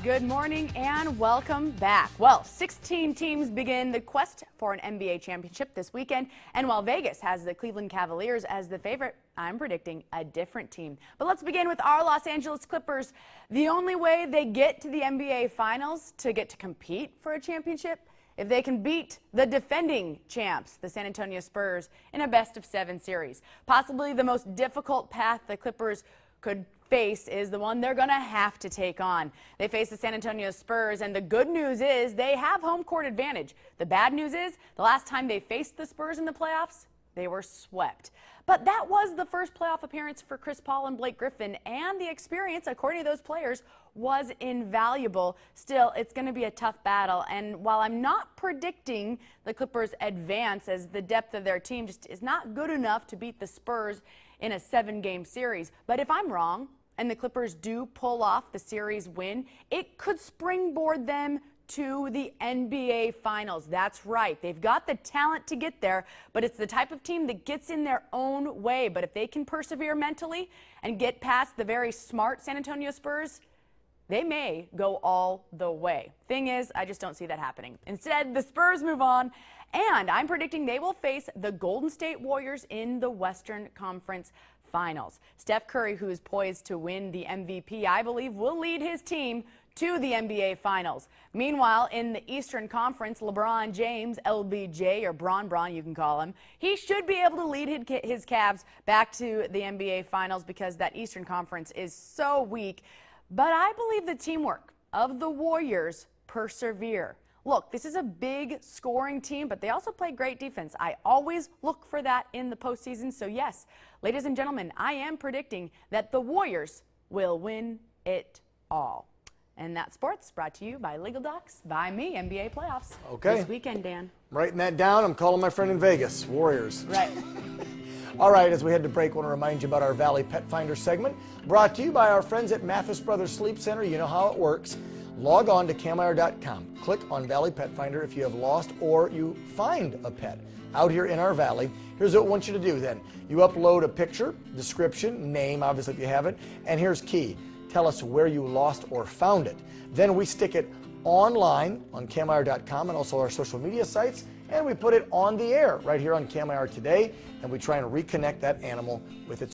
Good morning and welcome back. Well, 16 teams begin the quest for an NBA championship this weekend. And while Vegas has the Cleveland Cavaliers as the favorite, I'm predicting a different team. But let's begin with our Los Angeles Clippers. The only way they get to the NBA Finals to get to compete for a championship, if they can beat the defending champs, the San Antonio Spurs, in a best-of-7 series. Possibly the most difficult path the Clippers could face is the one they're going to have to take on. They face the San Antonio Spurs, and the good news is they have home court advantage. The bad news is the last time they faced the Spurs in the playoffs, they were swept. But that was the first playoff appearance for Chris Paul and Blake Griffin, and the experience, according to those players, was invaluable. Still, it's going to be a tough battle, and while I'm not predicting the Clippers advance, as the depth of their team just is not good enough to beat the Spurs in a 7-game series, but if I'm wrong and the Clippers do pull off the series win, it could springboard them to the NBA Finals. That's right. They've got the talent to get there, but it's the type of team that gets in their own way. But if they can persevere mentally and get past the very smart San Antonio Spurs, they may go all the way. Thing is, I just don't see that happening. Instead, the Spurs move on, and I'm predicting they will face the Golden State Warriors in the Western Conference Finals. Steph Curry, who is poised to win the MVP, I believe, will lead his team to the NBA Finals. Meanwhile, in the Eastern Conference, LeBron James, LBJ, or Bron, you can call him, he should be able to lead his Cavs back to the NBA Finals because that Eastern Conference is so weak. But I believe the teamwork of the Warriors persevere. Look, this is a big scoring team, but they also play great defense. I always look for that in the postseason. So yes, ladies and gentlemen, I am predicting that the Warriors will win it all. And that sports brought to you by Legal Docs, by me, NBA playoffs. Okay. This weekend, Dan. I'm writing that down. I'm calling my friend in Vegas, Warriors. Right. All right, as we head to break, I want to remind you about our Valley Pet Finder segment, brought to you by our friends at Mathis Brothers Sleep Center. You know how it works. Log on to KMIR.com. Click on Valley Pet Finder if you have lost or you find a pet out here in our valley. Here's what I want you to do then. You upload a picture, description, name, obviously if you have it, and here's key. Tell us where you lost or found it. Then we stick it online on KMIR.com and also our social media sites, and we put it on the air right here on KMIR Today, and we try and reconnect that animal with its